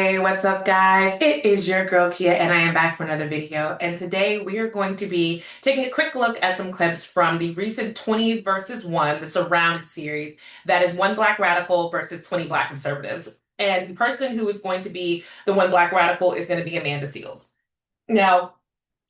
Hey, what's up, guys? It is your girl Kia, and I am back for another video. And today we are going to be taking a quick look at some clips from the recent 20 versus 1, the Surrounded series, that is one black radical versus 20 black conservatives. And the person who is going to be the one black radical is going to be Amanda Seales. Now,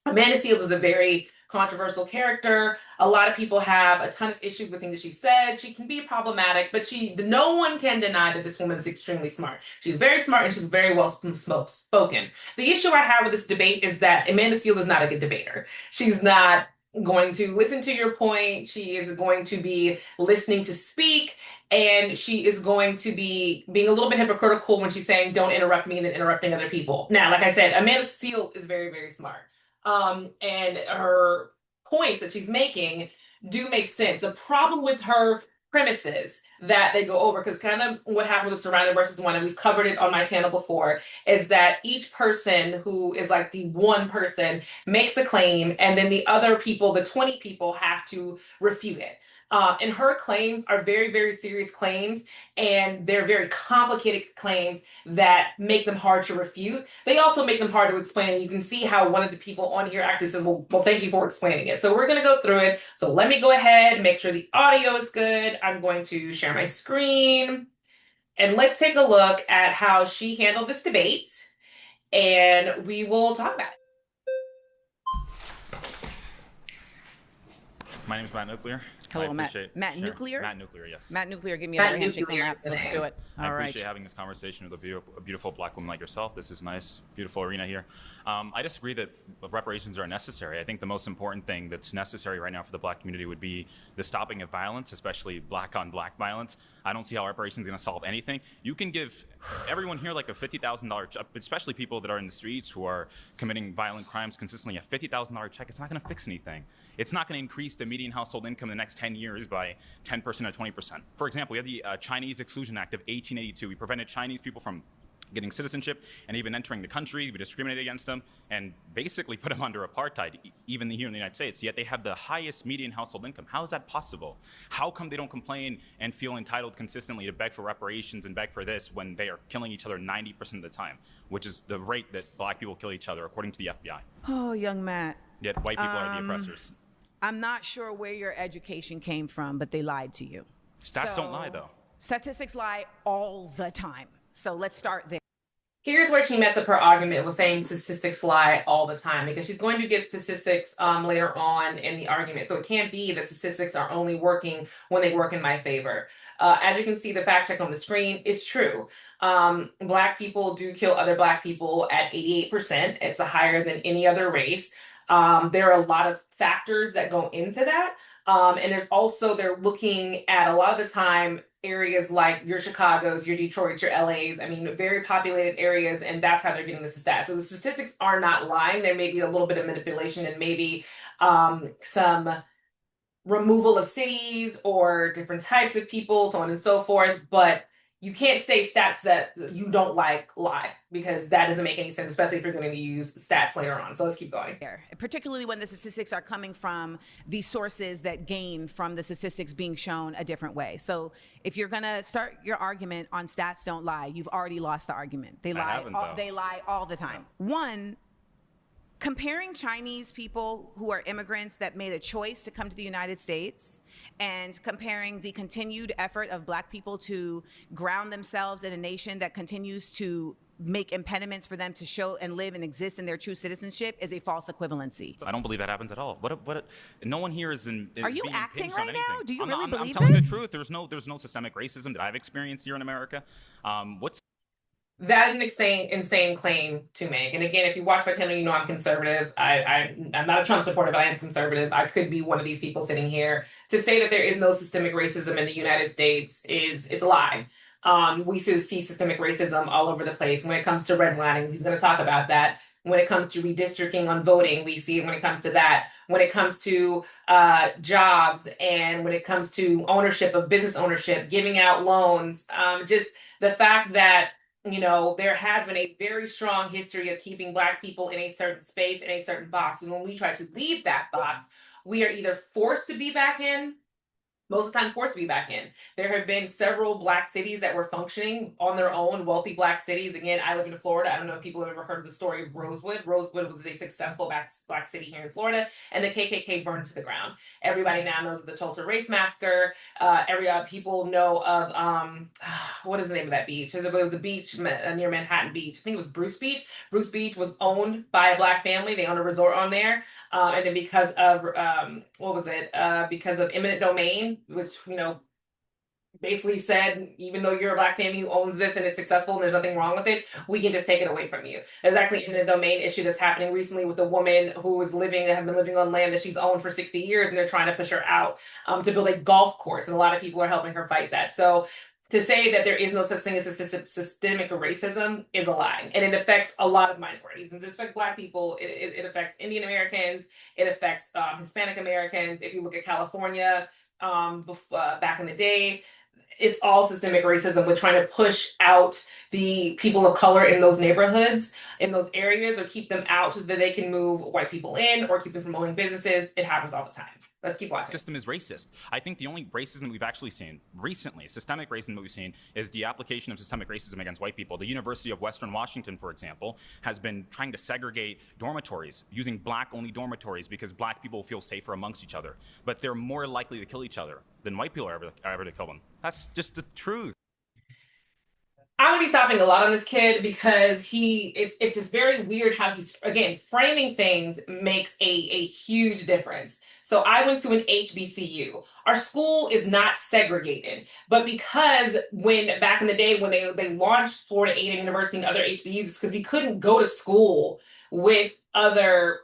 Amanda Seales is a very controversial character. A lot of people have a ton of issues with things that she said. She can be problematic, but no one can deny that this woman is extremely smart. She's very smart and she's very well spoken. The issue I have with this debate is that Amanda Seales is not a good debater. She's not going to listen to your point. She is going to be listening to speak, and she is going to be being a little bit hypocritical when she's saying, "Don't interrupt me," and then interrupting other people. Now, like I said, Amanda Seales is very, very smart, and her points that she's making do make sense. The problem with her premises that they go over, because kind of what happened with Surrounded versus One, and we've covered it on my channel before, is that each person who is like the one person makes a claim, and then the other people, the 20 people, have to refute it. And her claims are very, very serious claims, and they're very complicated claims that make them hard to refute. They also make them hard to explain. And you can see how one of the people on here actually says, well, thank you for explaining it. So we're going to go through it. So let me go ahead, make sure the audio is good. I'm going to share my screen, and let's take a look at how she handled this debate, and we will talk about it. My name is Matt Nuclear. Hello, Matt. Matt Sure. Nuclear? Matt Nuclear, yes. Matt Nuclear, give me Matt another handshake from Nuclear Matt. is the Let's name. do it. I All right. appreciate having this conversation with a beautiful black woman like yourself. This is nice, beautiful arena here. I disagree that reparations are necessary. I think the most important thing that's necessary right now for the black community would be the stopping of violence, especially black on black violence. I don't see how reparations is going to solve anything. You can give everyone here like a $50,000 check, especially people that are in the streets who are committing violent crimes consistently. A $50,000 check, it's not going to fix anything. It's not going to increase the median household income in the next 10 years by 10% or 20%. For example, we had the Chinese Exclusion Act of 1882. We prevented Chinese people from getting citizenship and even entering the country. We discriminated against them and basically put them under apartheid, even here in the United States. Yet they have the highest median household income. How is that possible? How come they don't complain and feel entitled consistently to beg for reparations and beg for this when they are killing each other 90% of the time, which is the rate that black people kill each other, according to the FBI? Oh, young Matt. Yet white people are the oppressors. I'm not sure where your education came from, but they lied to you. Stats don't lie, though. Statistics lie all the time. So let's start there. Here's where she messed up her argument with saying statistics lie all the time, because she's going to give statistics later on in the argument. So it can't be that statistics are only working when they work in my favor. As you can see, the fact check on the screen is true. Black people do kill other black people at 88%. It's higher than any other race. There are a lot of factors that go into that. And there's also, they're looking at a lot of the time areas like your Chicago's, your Detroit's, your LA's, I mean, very populated areas, and that's how they're getting the stats. So the statistics are not lying. There may be a little bit of manipulation and maybe some removal of cities or different types of people, so on and so forth. But you can't say stats that you don't like lie, because that doesn't make any sense, especially if you're going to use stats later on. So let's keep going. Particularly when the statistics are coming from the sources that gain from the statistics being shown a different way. So if you're going to start your argument on stats don't lie, you've already lost the argument. They lie. They lie all the time. One, comparing Chinese people who are immigrants that made a choice to come to the United States and comparing the continued effort of black people to ground themselves in a nation that continues to make impediments for them to show and live and exist in their true citizenship is a false equivalency. I don't believe that happens at all. No one here is in. Are you acting right now? Do you really believe I'm telling this? the truth. There's no systemic racism that I've experienced here in America. That is an insane claim to make. And again, if you watch my channel, you know I'm conservative. I'm not a Trump supporter, but I am conservative. I could be one of these people sitting here. To say that there is no systemic racism in the United States it's a lie. We see systemic racism all over the place. When it comes to redlining, he's going to talk about that. When it comes to redistricting on voting, we see it when it comes to that. When it comes to jobs, and when it comes to ownership of business ownership, giving out loans, just the fact that there has been a very strong history of keeping black people in a certain space, in a certain box. And when we try to leave that box, we are either forced to be back in most of the time forced to be back in. There have been several black cities that were functioning on their own, wealthy black cities. Again, I live in Florida. I don't know if people have ever heard of the story of Rosewood. Rosewood was a successful black city here in Florida, and the KKK burned to the ground. Everybody now knows of the Tulsa Race Massacre. Every people know of what is the name of that beach? It was a beach near Manhattan Beach. I think it was Bruce Beach. Bruce Beach was owned by a black family. They owned a resort on there. And then because of what was it? Because of eminent domain, which basically said, even though you're a black family who owns this and it's successful and there's nothing wrong with it, we can just take it away from you. There's actually an eminent domain issue that's happening recently with a woman who has been living on land that she's owned for 60 years, and they're trying to push her out to build a golf course, and a lot of people are helping her fight that. So to say that there is no such thing as a systemic racism is a lie, and it affects a lot of minorities. And it affects Black people. It affects Indian Americans. It affects Hispanic Americans. If you look at California, back in the day, it's all systemic racism with trying to push out the people of color in those neighborhoods, in those areas, or keep them out so that they can move white people in or keep them from owning businesses. It happens all the time. Let's keep watching. System is racist. I think the only racism we've actually seen recently, systemic racism that we've seen, is the application of systemic racism against white people. The University of Western Washington, for example, has been trying to segregate dormitories, using black-only dormitories because black people feel safer amongst each other. But they're more likely to kill each other than white people are ever to kill them. That's just the truth. I'm gonna be stopping a lot on this kid because it's very weird how he's, again, framing things makes a huge difference. So I went to an HBCU. Our school is not segregated, but because when back in the day when they launched Florida A&M University and other HBCUs, because we couldn't go to school with with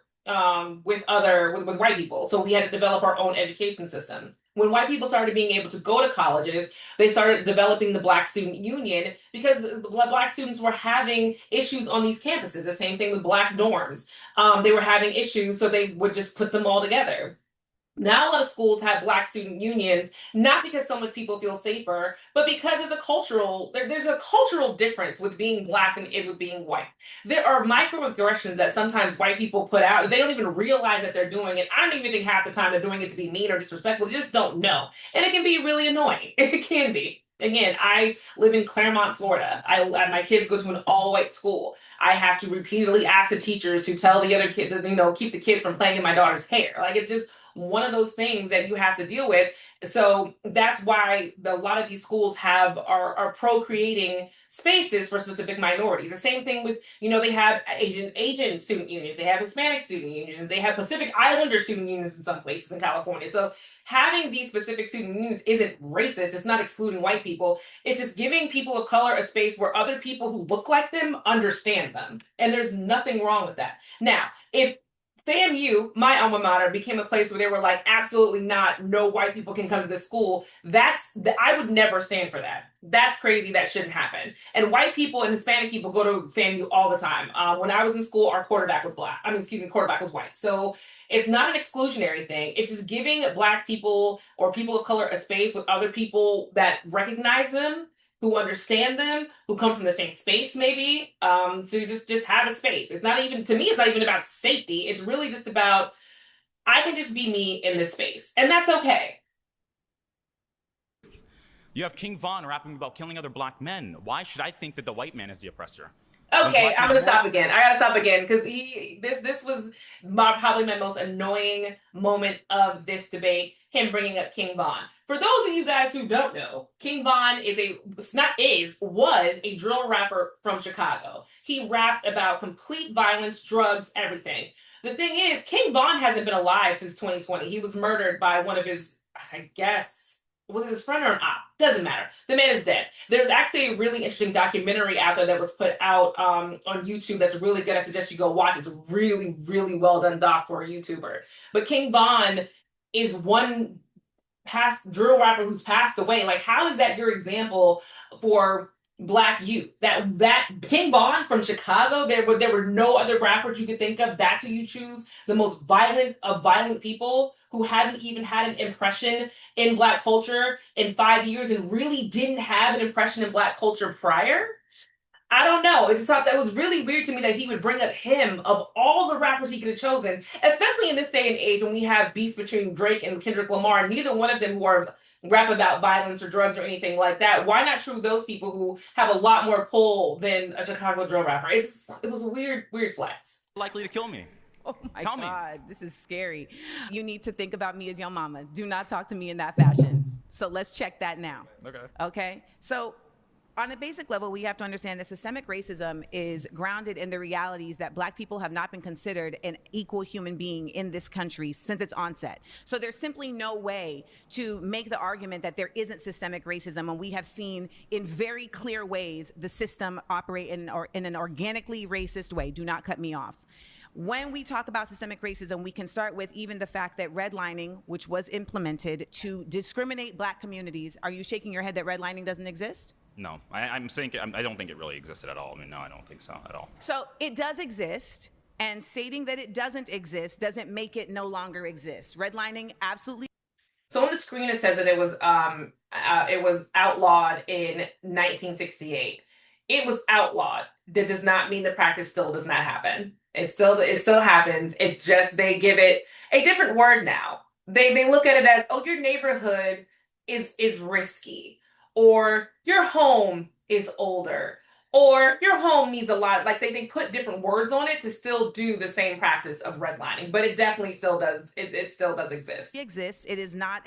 white people, so we had to develop our own education system. When white people started being able to go to colleges, they started developing the Black Student Union because the Black students were having issues on these campuses. The same thing with Black dorms. They were having issues, so they would just put them all together. Now a lot of schools have Black student unions, not because so much people feel safer, but because there's a cultural difference with being Black than is with being white. There are microaggressions that sometimes white people put out, and they don't even realize that they're doing it. I don't even think half the time they're doing it to be mean or disrespectful. They just don't know. And it can be really annoying. It can be. Again, I live in Claremont, Florida. My kids go to an all-white school. I have to repeatedly ask the teachers to tell the other kids, keep the kids from playing in my daughter's hair. Like, it's just one of those things that you have to deal with. So that's why a lot of these schools are procreating spaces for specific minorities. The same thing with, they have Asian student unions, they have Hispanic student unions, they have Pacific Islander student unions in some places in California. So having these specific student unions isn't racist. It's not excluding white people. It's just giving people of color a space where other people who look like them understand them. And there's nothing wrong with that. Now, if FAMU, my alma mater, became a place where they were like, absolutely not, no white people can come to this school. I would never stand for that. That's crazy. That shouldn't happen. And white people and Hispanic people go to FAMU all the time. When I was in school, our quarterback was quarterback was white. So it's not an exclusionary thing. It's just giving Black people or people of color a space with other people that recognize them, who understand them, who come from the same space, maybe, to just have a space. It's not even, to me, it's not even about safety. It's really just about, I can just be me in this space, and that's okay. You have King Von rapping about killing other black men. Why should I think that the white man is the oppressor? Okay, I'm gonna stop again. I gotta stop again because this was probably my most annoying moment of this debate. Him bringing up King Von. For those of you guys who don't know, King Von was a drill rapper from Chicago. He rapped about complete violence, drugs, everything. The thing is, King Von hasn't been alive since 2020. He was murdered by one of his, I guess, was it his friend or an op? Doesn't matter. The man is dead. There's actually a really interesting documentary out there that was put out on YouTube that's really good. I suggest you go watch. It's a really, really well done doc for a YouTuber. But King Von is one past drill rapper who's passed away. Like, how is that your example for Black youth? That King Von from Chicago, there were no other rappers you could think of. That's who you choose. The most violent of violent people who hasn't even had an impression in Black culture in 5 years and really didn't have an impression in Black culture prior. I don't know. I just thought that was really weird to me that he would bring up him of all the rappers he could have chosen, especially in this day and age when we have beefs between Drake and Kendrick Lamar, neither one of them who are rap about violence or drugs or anything like that. Why not choose those people who have a lot more pull than a Chicago drill rapper? It was a weird flex. Likely to kill me. Oh my Tell me. God, this is scary. You need to think about me as your mama. Do not talk to me in that fashion. So let's check that now. Okay. Okay? So on a basic level, we have to understand that systemic racism is grounded in the realities that Black people have not been considered an equal human being in this country since its onset. So there's simply no way to make the argument that there isn't systemic racism, and we have seen in very clear ways the system operate in an organically racist way. Do not cut me off. When we talk about systemic racism, we can start with even the fact that redlining, which was implemented to discriminate Black communities. Are you shaking your head that redlining doesn't exist? No, I'm saying I don't think it really existed at all. I mean, no, I don't think so at all. So it does exist, and stating that it doesn't exist doesn't make it no longer exist. Redlining absolutely. So on the screen it says that it was outlawed in 1968. It was outlawed. That does not mean the practice still does not happen. It still happens. It's just they give it a different word now. They look at it as, oh, your neighborhood is risky, or your home is older, or your home needs a lot. Like they put different words on it to still do the same practice of redlining, but it definitely still does. It still does exist. Exists. It is not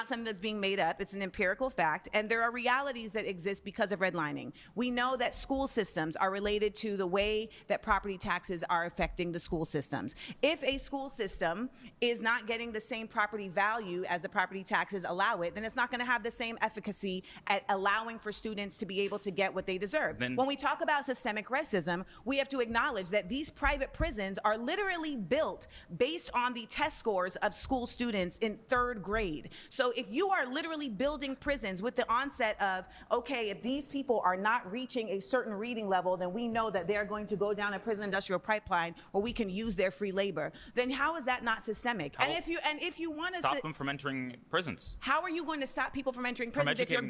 something that's being made up. It's an empirical fact, and there are realities that exist because of redlining. We know that school systems are related to the way that property taxes are affecting the school systems. If a school system is not getting the same property value as the property taxes allow it, then it's not going to have the same efficacy at allowing for students to be able to get what they deserve. When we talk about systemic racism, we have to acknowledge that these private prisons are literally built based on the test scores of school students in third grade. So if you are literally building prisons with the onset of, okay, if these people are not reaching a certain reading level, then we know that they're going to go down a prison industrial pipeline where we can use their free labor. Then how is that not systemic? And if you want to stop them from entering prisons. How are you going to stop people from entering prisons if your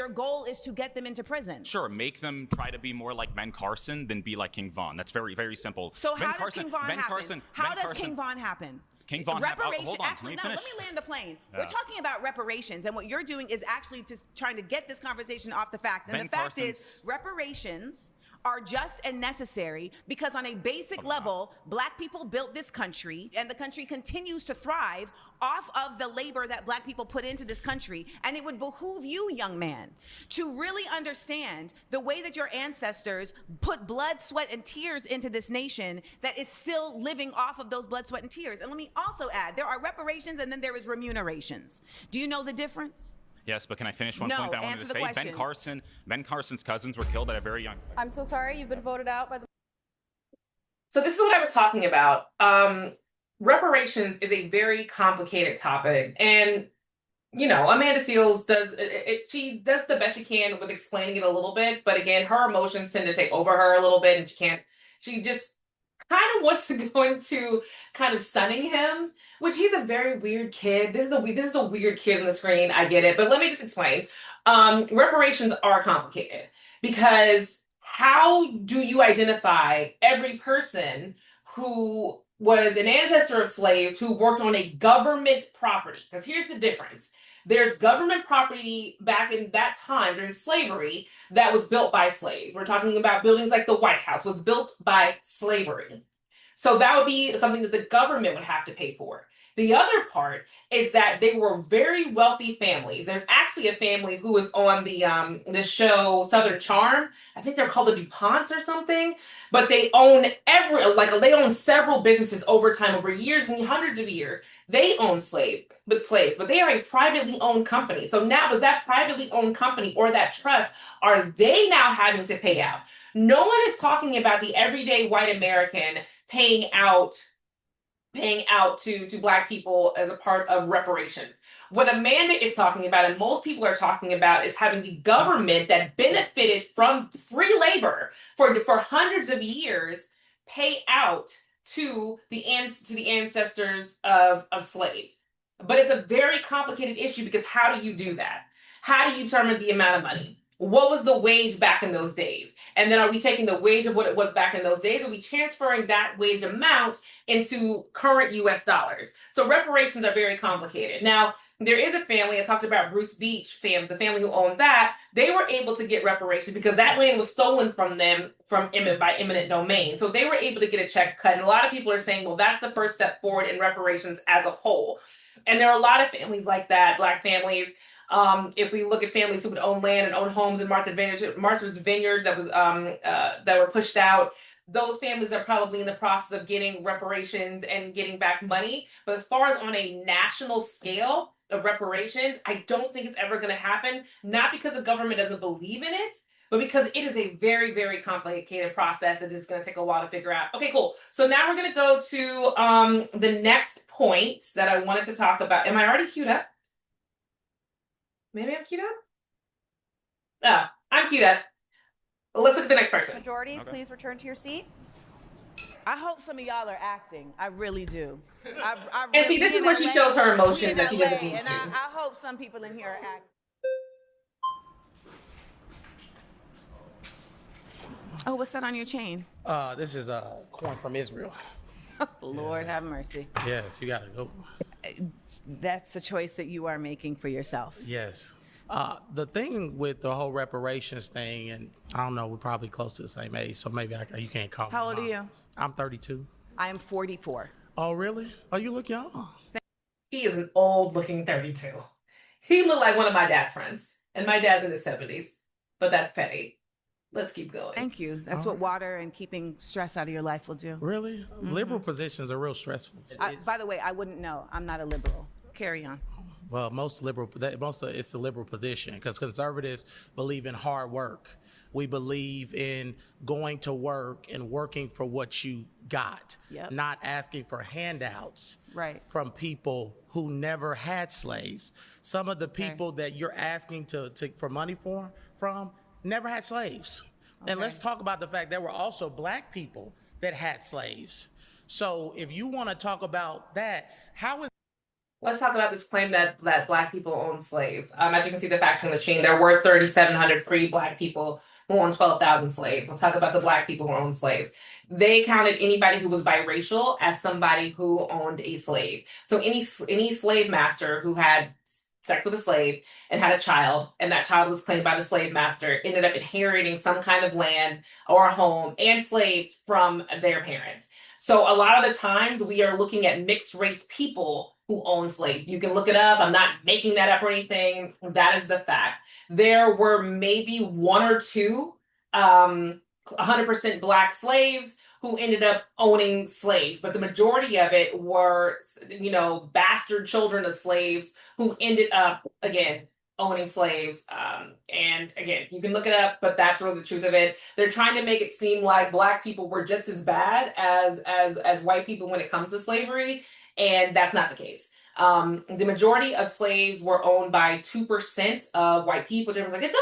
goal is to get them into prison? Sure, make them try to be more like Ben Carson than be like King Von. That's very, very simple. So how does King Von happen? How does King Von happen? King Von reparations. Hold on, actually, no. Let me land the plane. Yeah. We're talking about reparations, and what you're doing is actually just trying to get this conversation off the facts. And Ben the fact Carson's... is, reparations are just and necessary because on a basic level, Black people built this country, and the country continues to thrive off of the labor that Black people put into this country. And it would behoove you, young man, to really understand the way that your ancestors put blood, sweat, and tears into this nation that is still living off of those blood, sweat, and tears. And let me also add, there are reparations and then there is remunerations. Do you know the difference? Yes, but can I finish one point that I wanted to say? Ben Carson's cousins were killed at a very young... I'm so sorry, you've been voted out by the... So this is what I was talking about. Reparations is a very complicated topic, and Amanda Seales does it. She does the best she can with explaining it a little bit, but again, her emotions tend to take over her a little bit, and she just kind of wants to go into kind of sunning him, which he's a very weird kid. This is a weird kid on the screen. I get it, but let me just explain. Reparations are complicated because how do you identify every person who was an ancestor of slaves who worked on a government property? Because here's the difference. There's government property back in that time during slavery that was built by slaves. We're talking about buildings like the White House was built by slavery. So that would be something that the government would have to pay for. The other part is that they were very wealthy families. There's actually a family who was on the show Southern Charm. I think they're called the DuPonts or something. But they own they own several businesses over time, over years and hundreds of years. They own slaves, but they are a privately owned company. So now, was that privately owned company or that trust, are they now having to pay out? No one is talking about the everyday white American paying out to Black people as a part of reparations. What Amanda is talking about, and most people are talking about, is having the government that benefited from free labor for hundreds of years pay out to the ancestors of slaves. But it's a very complicated issue because how do you do that? How do you determine the amount of money? what was the wage back in those days? And then are we taking the wage of what it was back in those days? Are we transferring that wage amount into current US dollars? So reparations are very complicated. Now, there is a family, I talked about Bruce Beach the family who owned that. They were able to get reparations because that land was stolen from them by eminent domain. So they were able to get a check cut. And a lot of people are saying, well, that's the first step forward in reparations as a whole. And there are a lot of families like that, Black families. If we look at families who would own land and own homes in Martha's Vineyard that were pushed out, those families are probably in the process of getting reparations and getting back money. But as far as on a national scale of reparations, I don't think it's ever going to happen. Not because the government doesn't believe in it, but because it is a very, very complicated process that is going to take a while to figure out. Okay, cool. So now we're going to go to the next point that I wanted to talk about. Am I already queued up? Maybe I'm queued up? Oh, I'm queued up. Let's look at the next person. Majority, please return to your seat. I hope some of y'all are acting. I really do. And see, this is where she shows her emotion that she doesn't need to. And I hope some people in here are acting. Oh, what's that on your chain? This is a coin from Israel. Lord have mercy. Yes, you gotta go. That's a choice that you are making for yourself. Yes. The thing with the whole reparations thing, and I don't know, we're probably close to the same age, so maybe you can't call me. How old are mom. you? I'm 32. I am 44. Oh, really? Oh, you look young. He is an old-looking 32. He looked like one of my dad's friends, and my dad's in his 70s, but that's petty. Let's keep going. Thank you. That's what water and keeping stress out of your life will do. Really? Liberal positions are real stressful. By the way, I wouldn't know. I'm not a liberal. Carry on. Well, it's the liberal position because conservatives believe in hard work. We believe in going to work and working for what you got, not asking for handouts from people who never had slaves. Some of the people that you're asking for money from never had slaves. And let's talk about the fact there were also Black people that had slaves. So if you want to talk about that, how is Let's talk about this claim that Black people own slaves. As you can see the fact in the chain, there were 3,700 free Black people who owned 12,000 slaves. Let's talk about the Black people who owned slaves. They counted anybody who was biracial as somebody who owned a slave. So any slave master who had sex with a slave and had a child, and that child was claimed by the slave master, ended up inheriting some kind of land or a home and slaves from their parents. So a lot of the times we are looking at mixed race people who own slaves. You can look it up. I'm not making that up or anything. That is the fact. There were maybe one or two 100% Black slaves who ended up owning slaves, but the majority of it were, bastard children of slaves who ended up, again, owning slaves. And again, you can look it up, but that's really the truth of it. They're trying to make it seem like Black people were just as bad as white people when it comes to slavery, and that's not the case. The majority of slaves were owned by 2% of white people. Everyone's like, it's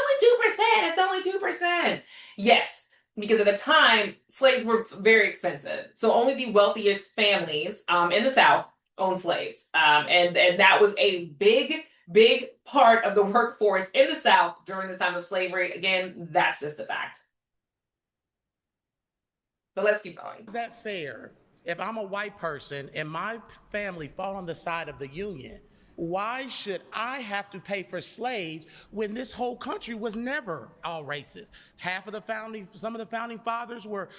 only 2%. Yes, because at the time, slaves were very expensive. So only the wealthiest families in the South owned slaves. And that was a big part of the workforce in the South during the time of slavery. Again, that's just a fact. But let's keep going. Is that fair? If I'm a white person and my family fall on the side of the Union, why should I have to pay for slaves when this whole country was never all racist? Some of the founding fathers were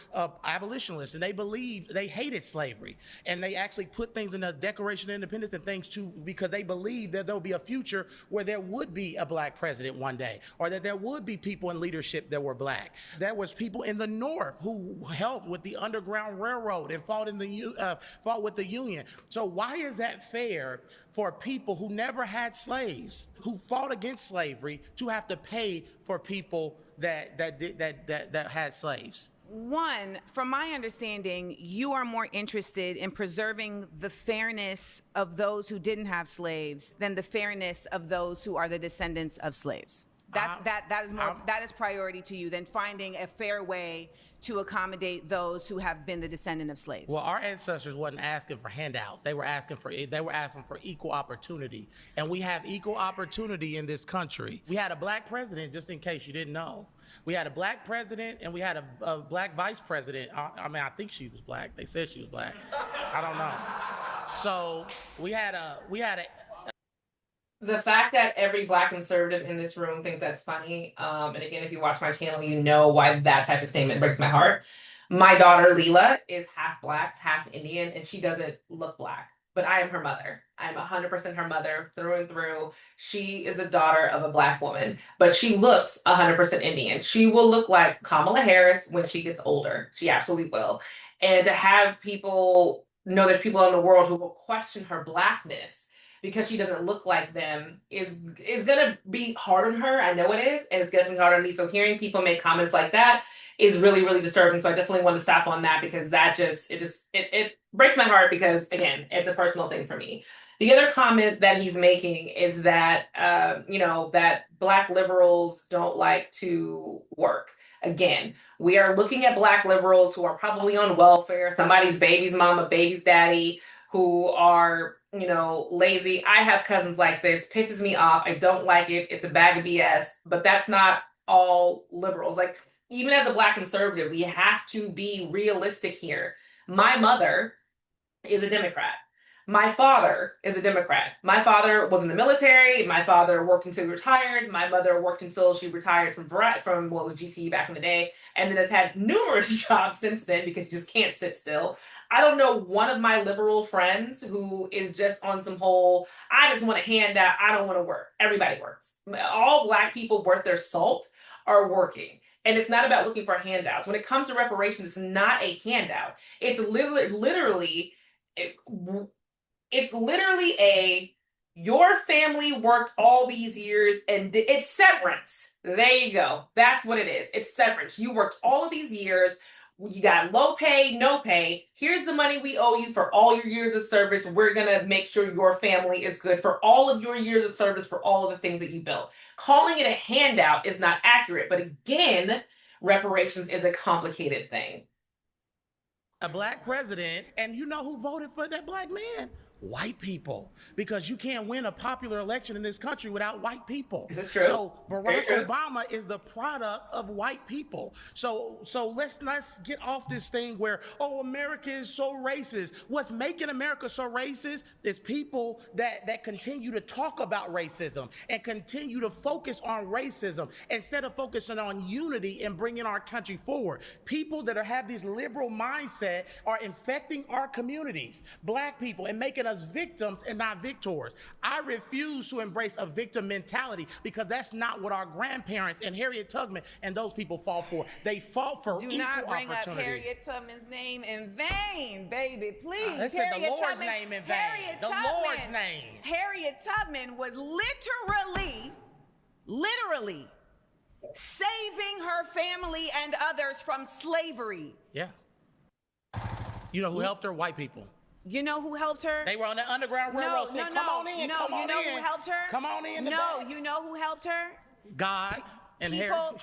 abolitionists, and they hated slavery. And they actually put things in the Declaration of Independence and things too, because they believed that there'll be a future where there would be a Black president one day, or that there would be people in leadership that were Black. There was people in the North who helped with the Underground Railroad and fought with the Union. So why is that fair for people who never had slaves, who fought against slavery, to have to pay for people that had slaves? One, from my understanding, you are more interested in preserving the fairness of those who didn't have slaves than the fairness of those who are the descendants of slaves. That is priority to you than finding a fair way to accommodate those who have been the descendant of slaves. Well, our ancestors wasn't asking for handouts. They were asking for equal opportunity. And we have equal opportunity in this country. We had a black president, just in case you didn't know. We had a black president and we had a black vice president. I mean, I think she was black. They said she was black. I don't know. So we had a The fact that every black conservative in this room thinks that's funny, and again, if you watch my channel, you know why that type of statement breaks my heart. My daughter Leela is half black, half Indian, and she doesn't look black. But I am her mother. I'm 100% her mother through and through. She is a daughter of a black woman, but she looks 100% Indian. She will look like Kamala Harris when she gets older. She absolutely will. And to have people know there's people in the world who will question her blackness because she doesn't look like them is gonna be hard on her. I know it is, and it's definitely hard on me. So hearing people make comments like that is really, really disturbing. So I definitely want to stop on that because that it breaks my heart because again, it's a personal thing for me. The other comment that he's making is that that black liberals don't like to work. Again, we are looking at black liberals who are probably on welfare, somebody's baby's mama, baby's daddy, who are lazy. I have cousins like this, pisses me off. I don't like it. It's a bag of BS, but that's not all liberals. Like, even as a black conservative, we have to be realistic here. My mother is a Democrat. My father is a Democrat. My father was in the military. My father worked until he retired. My mother worked until she retired from what was GTE back in the day, and then has had numerous jobs since then because she just can't sit still. I don't know one of my liberal friends who is just on some whole, I just want a handout, I don't want to work. Everybody works. All black people worth their salt are working. And it's not about looking for handouts. When it comes to reparations, it's not a handout. It's literally a your family worked all these years and it's severance. There you go. That's what it is. It's severance. You worked all of these years. You got low pay, no pay. Here's the money we owe you for all your years of service. We're going to make sure your family is good for all of your years of service, for all of the things that you built. Calling it a handout is not accurate. But again, reparations is a complicated thing. A black president, and you know who voted for that black man? White people, because you can't win a popular election in this country without white people. Is this true? So Barack Obama is the product of white people. So let's get off this thing where, oh, America is so racist. What's making America so racist is people that continue to talk about racism and continue to focus on racism instead of focusing on unity and bringing our country forward. People that have this liberal mindset are infecting our communities, black people, and making us victims and not victors. I refuse to embrace a victim mentality because that's not what our grandparents and Harriet Tubman and those people fought for. They fought for equal opportunity. Do not bring up Harriet Tubman's name in vain, baby. Please. They said the Lord's name in vain. The Lord's name. Harriet Tubman was literally saving her family and others from slavery. Yeah. You know who helped her? White people. You know who helped her? They were on the Underground Railroad. Come on in. No, you know who helped her? Come on in. You know who helped her? God and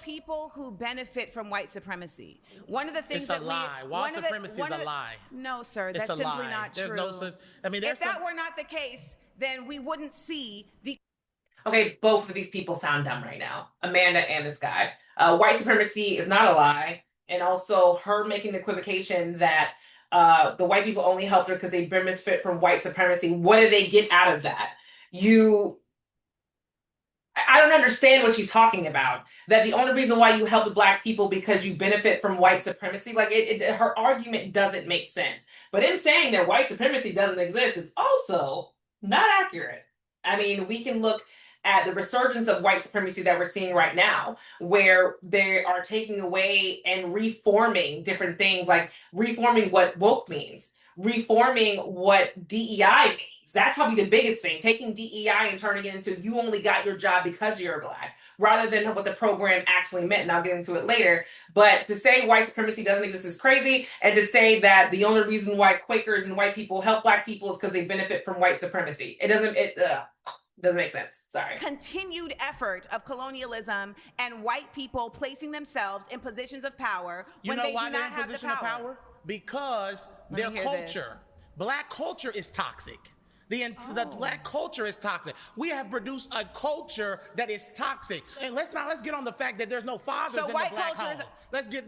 people who benefit from white supremacy. One of the things it's a lie. White supremacy is a lie. No, sir, that's simply not true. If that were not the case, then we wouldn't see the. Okay, both of these people sound dumb right now, Amanda and this guy. White supremacy is not a lie, and also her making the equivocation that the white people only helped her because they benefit from white supremacy. What did they get out of that? I don't understand what she's talking about. That the only reason why you help the black people because you benefit from white supremacy, like her argument doesn't make sense. But in saying that white supremacy doesn't exist is also not accurate. I mean, we can look at the resurgence of white supremacy that we're seeing right now, where they are taking away and reforming different things, like reforming what woke means, reforming what DEI means. That's probably the biggest thing, taking DEI and turning it into you only got your job because you're black, rather than what the program actually meant. And I'll get into it later. But to say white supremacy doesn't exist is crazy. And to say that the only reason why Quakers and white people help black people is because they benefit from white supremacy. Doesn't make sense. Sorry. Continued effort of colonialism and white people placing themselves in positions of power when they do not have the power. Because their culture, black culture is toxic. The black culture is toxic. We have produced a culture that is toxic. And let's get on the fact that there's no fathers in the black home. Let's talk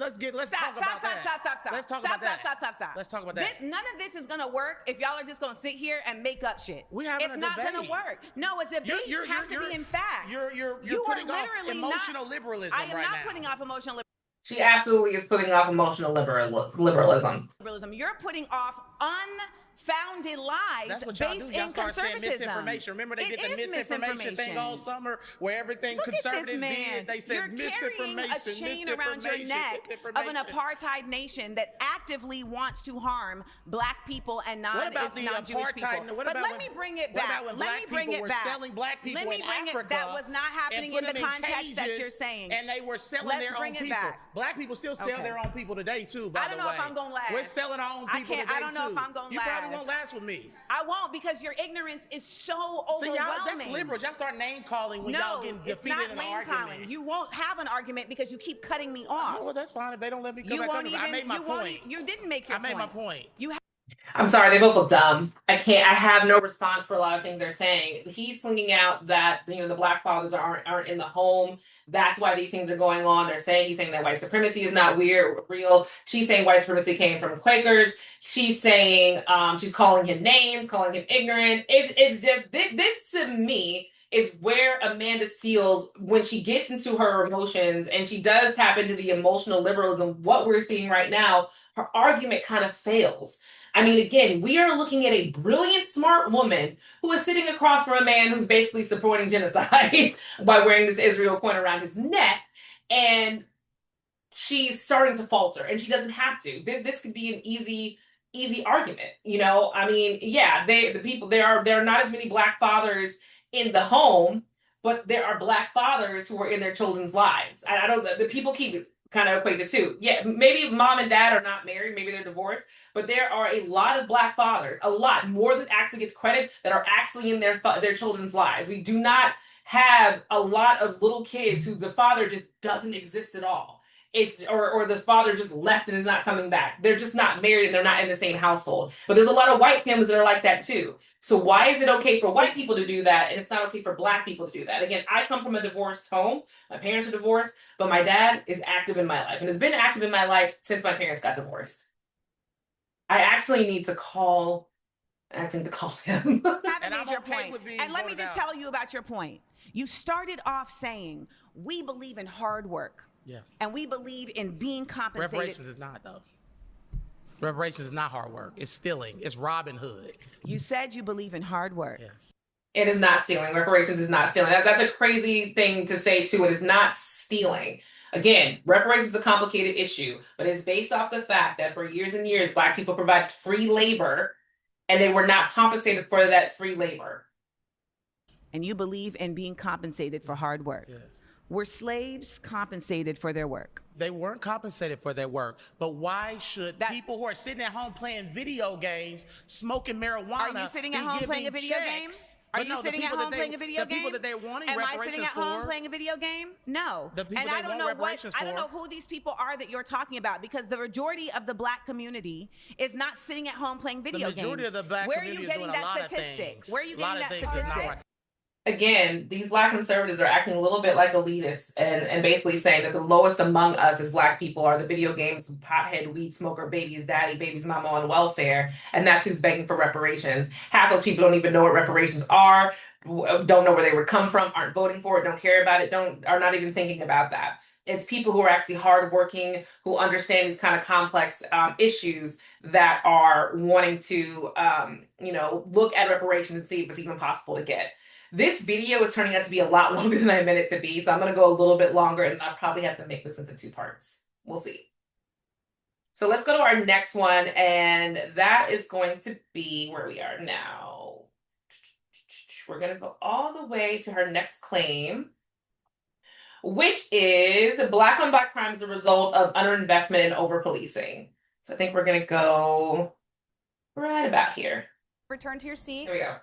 about that. Stop. Let's talk about that. Let's talk about that. None of this is gonna work if y'all are just gonna sit here and make up shit. It's not gonna work. No, a debate has to be in facts. You're putting off emotional liberalism right now. I am not putting off emotional liberalism. She absolutely is putting off emotional liberalism. You're putting off unfounded lies That's what y'all based do. Y'all in start saying conservatism. misinformation. Remember they did the misinformation thing all summer where everything conservatives did. They said misinformation. You're carrying a chain around your neck of an apartheid nation that actively wants to harm black people and non-Jewish people. But let me bring it back. Let me bring it back. Selling black people in Africa. That was not happening in the context that you're saying. And they were selling their own people. Black people still sell their own people today too, by the way. I don't know if I'm going to last. We're selling our own people today too. I don't know if I'm going to last. You probably won't last with me. I won't because your ignorance is so overwhelming. See, that's liberals. Y'all start name calling when y'all getting defeated in an argument. You won't have an argument because you keep cutting me off. Oh, well, that's fine if they don't let me come back. I made my point. You didn't make your point. I made my point. I'm sorry, they both look dumb. I have no response for a lot of things they're saying. He's slinging out that the black fathers aren't in the home. That's why these things are going on. He's saying that white supremacy is not real. She's saying white supremacy came from Quakers. She's saying she's calling him names, calling him ignorant. It's just this to me is where Amanda Seales, when she gets into her emotions and she does tap into the emotional liberalism, what we're seeing right now, her argument kind of fails. I mean, again, we are looking at a brilliant, smart woman who is sitting across from a man who's basically supporting genocide by wearing this Israel coin around his neck. And she's starting to falter, and she doesn't have to. This could be an easy argument. I mean, yeah, there are not as many black fathers in the home, but there are black fathers who are in their children's lives. I don't. The people keep kind of equate the two. Yeah, maybe mom and dad are not married, maybe they're divorced, but there are a lot of black fathers, a lot more than actually gets credit, that are actually in their children's lives. We do not have a lot of little kids who the father just doesn't exist at all. Or the father just left and is not coming back. They're just not married and they're not in the same household. But there's a lot of white families that are like that too. So why is it okay for white people to do that and it's not okay for black people to do that? Again, I come from a divorced home. My parents are divorced, but my dad is active in my life and has been active in my life since my parents got divorced. I actually need to call him. And let me just tell you about your point. You started off saying, we believe in hard work. Yeah. And we believe in being compensated. Reparations is not, though. Reparations is not hard work. It's stealing. It's Robin Hood. You said you believe in hard work. Yes. It is not stealing. Reparations is not stealing. That's a crazy thing to say, too. It is not stealing. Again, reparations is a complicated issue, but it's based off the fact that for years and years, black people provided free labor, and they were not compensated for that free labor. And you believe in being compensated for hard work. Yes. Were slaves compensated for their work? They weren't compensated for their work. But why should people who are sitting at home playing video games, smoking marijuana, are you sitting at home playing a video game? Are you sitting at home playing a video game? The people that they're wanting reparations for. Am I reparations sitting at home playing a video game? No. The people and I don't know I don't know who these people are that you're talking about, because the majority of the black community is not sitting at home playing video games. The majority of the black community is doing a lot of things. Where are you getting that statistic? Again, these black conservatives are acting a little bit like elitists and basically saying that the lowest among us as black people are the video games, pothead, weed smoker, baby's daddy, baby's mama on welfare, and that's who's begging for reparations. Half those people don't even know what reparations are, don't know where they would come from, aren't voting for it, don't care about it, are not even thinking about that. It's people who are actually hardworking, who understand these kind of complex issues, that are wanting to, look at reparations and see if it's even possible to get. This video is turning out to be a lot longer than I meant it to be, so I'm going to go a little bit longer, and I'll probably have to make this into 2 parts. We'll see. So let's go to our next one, and that is going to be where we are now. We're going to go all the way to her next claim, which is black on black crime as a result of underinvestment and over-policing. So I think we're going to go right about here. Return to your seat. Here we go.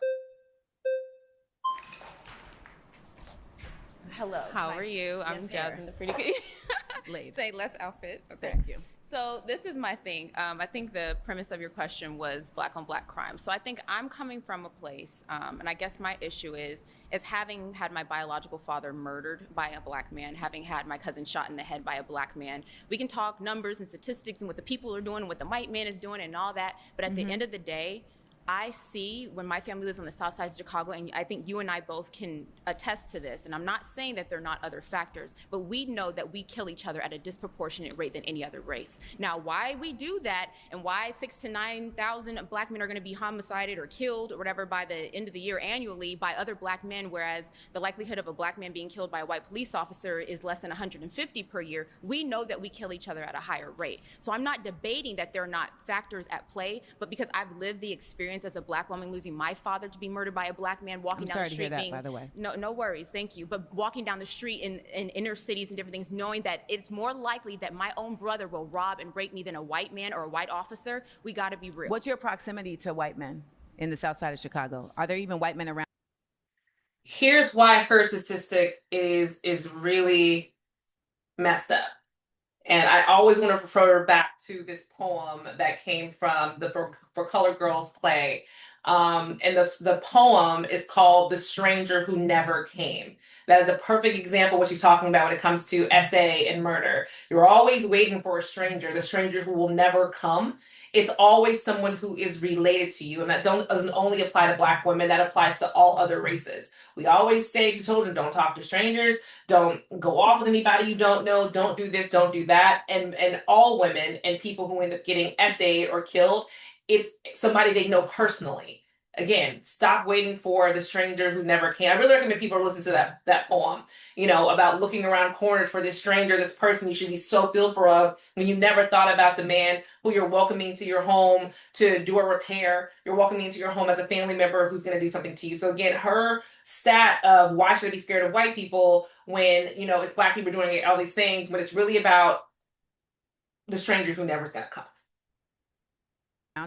Hello. How Nice. are you? I'm Yes, hair. Jasmine, the pretty queen. Late. Say less outfit. Okay. Thank you. So this is my thing. I think the premise of your question was black on black crime. So I think I'm coming from a place, and I guess my issue is having had my biological father murdered by a black man, having had my cousin shot in the head by a black man. We can talk numbers and statistics and what the people are doing, what the white man is doing, and all that. But at the end of the day, I see when my family lives on the south side of Chicago, and I think you and I both can attest to this, and I'm not saying that there are not other factors, but we know that we kill each other at a disproportionate rate than any other race. Now, why we do that and why 6,000 to 9,000 black men are going to be homicided or killed or whatever by the end of the year annually by other black men, whereas the likelihood of a black man being killed by a white police officer is less than 150 per year, we know that we kill each other at a higher rate. So I'm not debating that there are not factors at play, but because I've lived the experience as a black woman losing my father to be murdered by a black man, walking down the street, by the way. no worries, thank you. But walking down the street in inner cities and different things, knowing that it's more likely that my own brother will rob and rape me than a white man or a white officer, we got to be real. What's your proximity to white men in the south side of Chicago? Are there even white men around? Here's why her statistic is really messed up. And I always want to refer back to this poem that came from the For Colored Girls play. And the poem is called The Stranger Who Never Came. That is a perfect example of what she's talking about when it comes to SA and murder. You're always waiting for a stranger, the stranger who will never come. It's always someone who is related to you. And that doesn't only apply to black women, that applies to all other races. We always say to children, don't talk to strangers, don't go off with anybody you don't know, don't do this, don't do that. And all women and people who end up getting SA'd or killed, it's somebody they know personally. Again, stop waiting for the stranger who never came. I really recommend people listen to that poem, about looking around corners for this stranger, this person you should be so fearful of when you never thought about the man who you're welcoming to your home to do a repair. You're welcoming into your home as a family member who's going to do something to you. So again, her stat of why should I be scared of white people when, it's black people doing all these things, but it's really about the stranger who never's going to come.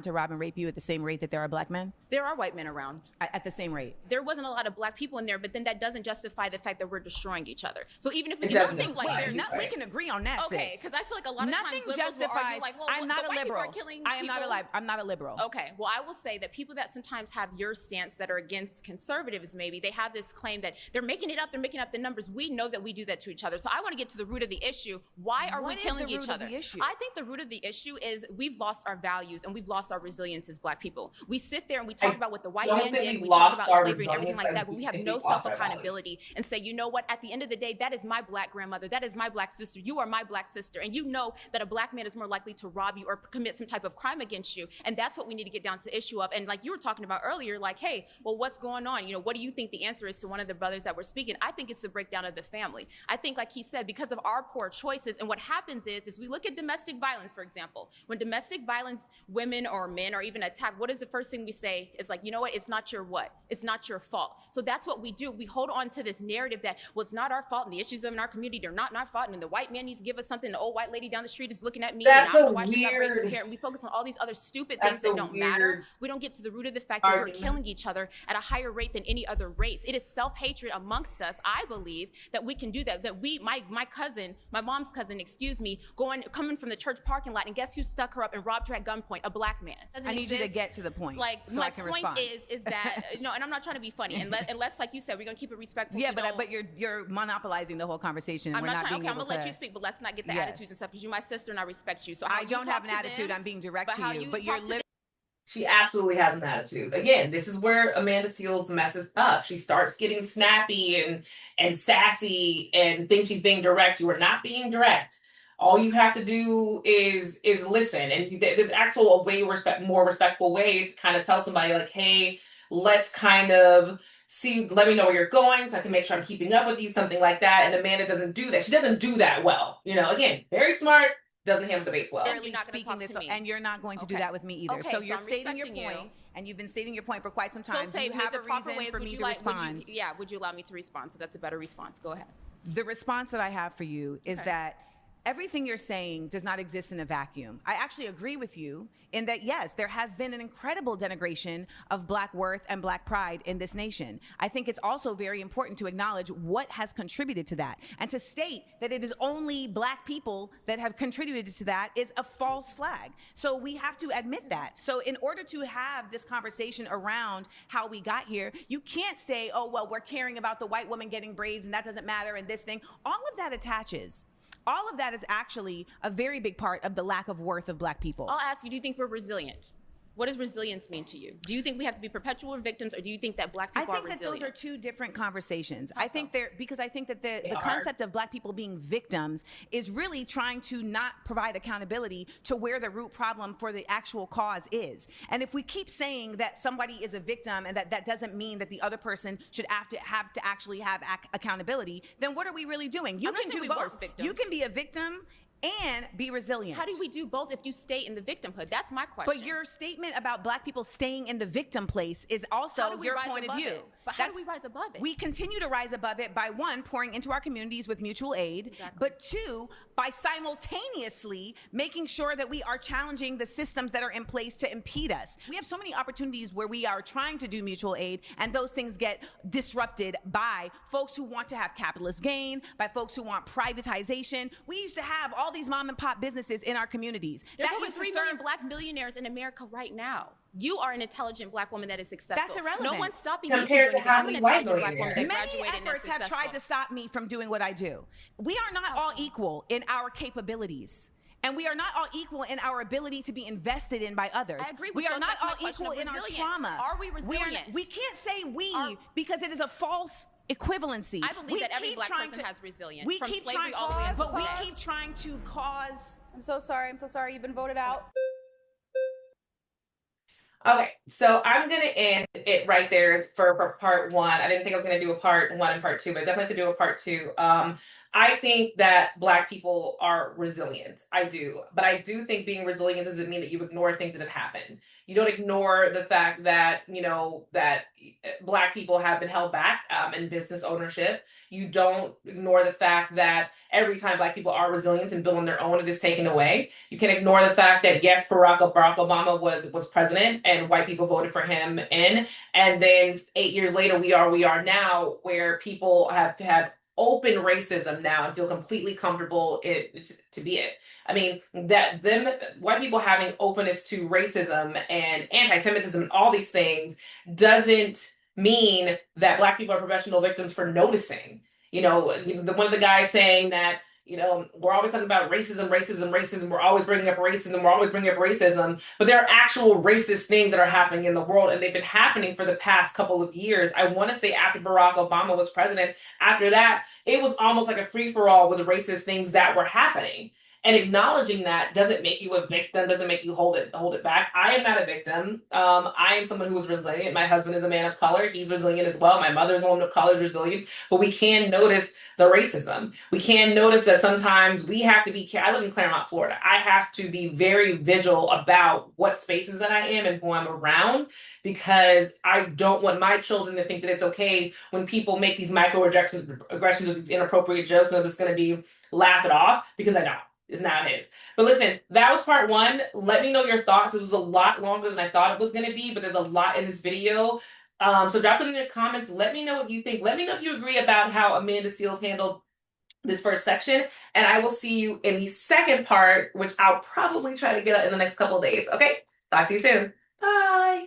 To rob and rape you at the same rate that there are black men? There are white men around. At the same rate? There wasn't a lot of black people in there, but then that doesn't justify the fact that we're destroying each other. So even if we doesn't think like justify there's it. We can agree on that, okay, sis. because I feel like a lot of Nothing times liberals will justifies. argue like, well, I'm not the a white people liberal. are killing I am people. I'm not a liberal. Okay, well, I will say that people that sometimes have your stance that are against conservatives, maybe they have this claim that they're making it up, they're making up the numbers. We know that we do that to each other. So I want to get to the root of the issue. Why are we What is killing the each root of other? the issue? I think the root of the issue is we've lost our values and we've lost our resilience as black people. We sit there and we talk about what the white man did, and we talk about slavery and everything like that, but we have no self-accountability and say, you know what, at the end of the day, that is my black grandmother, that is my black sister, you are my black sister, and you know that a black man is more likely to rob you or commit some type of crime against you, and that's what we need to get down to the issue of. And like you were talking about earlier, like, hey, well, what's going on? What do you think the answer is to one of the brothers that were speaking? I think it's the breakdown of the family. I think, like he said, because of our poor choices, and what happens is we look at domestic violence, for example. When domestic violence, women or men are even attacked, what is the first thing we say? It's like, you know what? It's not your what? It's not your fault. So that's what we do. We hold on to this narrative that, well, it's not our fault, and the issues in our community, they're not our fault, and the white man needs to give us something. The old white lady down the street is looking at me, That's and I don't a know why she got raised weird- with hair. And we focus on all these other stupid That's things that a don't weird matter. We don't get to the root of the fact that we're argument. killing each other at a higher rate than any other race. It is self-hatred amongst us. I believe that we can do that. That my cousin, my mom's cousin, coming from the church parking lot, and guess who stuck her up and robbed her at gunpoint? A black man. I need you to get to the point, Like, so my I can point respond. is that and I'm not trying to be funny, unless like you said, we're gonna keep it respectful. Yeah, so but you're monopolizing the whole conversation, and I'm we're not not trying. being Okay, I'm able gonna let to. you speak, but let's not get the Yes. attitudes and stuff, because you're my sister and I respect you. So how I you don't have talk an to attitude. them, I'm being direct but to how you, you but talk you're to literally. She absolutely has an attitude. Again, this is where Amanda Seales messes up. She starts getting snappy and sassy and thinks she's being direct. You are not being direct. All you have to do is listen. And there's actual more respectful way to kind of tell somebody like, hey, let's kind of let me know where you're going so I can make sure I'm keeping up with you, something like that. And Amanda doesn't do that. She doesn't do that well. Again, very smart, doesn't handle debates well. You're not gonna talk This, to me. and you're not going to do Okay. that with me either. Okay, So so you're I'm stating your respecting point, you. and you've been stating your point for quite some So time. say, do you with have the a proper reason ways, for would me you to respond? would you allow me to respond? So that's a better response. Go ahead. The response that I have for you is Okay. that Everything you're saying does not exist in a vacuum. I actually agree with you in that, yes, there has been an incredible denigration of Black worth and Black pride in this nation. I think it's also very important to acknowledge what has contributed to that. And to state that it is only Black people that have contributed to that is a false flag. So we have to admit that. So in order to have this conversation around how we got here, you can't say, oh, well, we're caring about the white woman getting braids and that doesn't matter and this thing. All of that attaches. All of that is actually a very big part of the lack of worth of Black people. I'll ask you, do you think we're resilient? What does resilience mean to you? Do you think we have to be perpetual victims, or do you think that Black people are resilient? I think that those are two different conversations. I think because I think that the are. concept of Black people being victims is really trying to not provide accountability to where the root problem for the actual cause is. And if we keep saying that somebody is a victim and that doesn't mean that the other person should have to actually have accountability, then what are we really doing? You can do both. You can be a victim and be resilient. How do we do both if you stay in the victimhood? That's my question. But your statement about Black people staying in the victim place is also your point of view. But how do we rise above it? We continue to rise above it by, one, pouring into our communities with mutual aid, but two, by simultaneously making sure that we are challenging the systems that are in place to impede us. We have so many opportunities where we are trying to do mutual aid, and those things get disrupted by folks who want to have capitalist gain, by folks who want privatization. We used to have all these mom and pop businesses in our communities. There's over 3 million Black millionaires in America right now. You are an intelligent Black woman that is successful. That's irrelevant. No one's stopping compared me to how I'm many an white intelligent Black woman that millionaires. Many graduated and is efforts have tried to stop me from doing what I do. We are not all equal in our capabilities. And we are not all equal in our ability to be invested in by others. I agree with we you. are not That's my all question equal of in our resilient. trauma. Are we resilient? We can't say because it is a false equivalency. I believe that every Black person has resilience. We from keep slavery trying, all the way but until we today. keep trying to cause. I'm so sorry. I'm so sorry. You've been voted out. Okay, so I'm gonna end it right there for part one. I didn't think I was gonna do a part one and part two, but I definitely have to do a part two. I think that Black people are resilient. I do. But I do think being resilient doesn't mean that you ignore things that have happened. You don't ignore the fact that, that Black people have been held back in business ownership. You don't ignore the fact that every time Black people are resilient and build on their own, it is taken away. You can ignore the fact that, yes, Barack Obama was president and white people voted for him in. And then 8 years later, we are now, where people have open racism now and feel completely comfortable to be it. I mean, that them white people having openness to racism and anti-Semitism and all these things doesn't mean that Black people are professional victims for noticing. One of the guys saying that, we're always talking about racism. We're always bringing up racism. But there are actual racist things that are happening in the world, and they've been happening for the past couple of years. I want to say after Barack Obama was president, after that, it was almost like a free-for-all with the racist things that were happening. And acknowledging that doesn't make you a victim, doesn't make you hold it back. I am not a victim. I am someone who is resilient. My husband is a man of color. He's resilient as well. My mother's a woman of color, resilient. But we can notice the racism. We can notice that sometimes we have to be I live in Claremont, Florida. I have to be very vigilant about what spaces that I am and who I'm around, because I don't want my children to think that it's okay when people make these microaggressions or these inappropriate jokes and I'm just going to be laugh it off, because I don't. It's not his. But listen, that was part one. Let me know your thoughts. It was a lot longer than I thought it was going to be, but there's a lot in this video. So drop it in the comments. Let me know what you think. Let me know if you agree about how Amanda Seales handled this first section. And I will see you in the second part, which I'll probably try to get out in the next couple of days. Okay? Talk to you soon. Bye.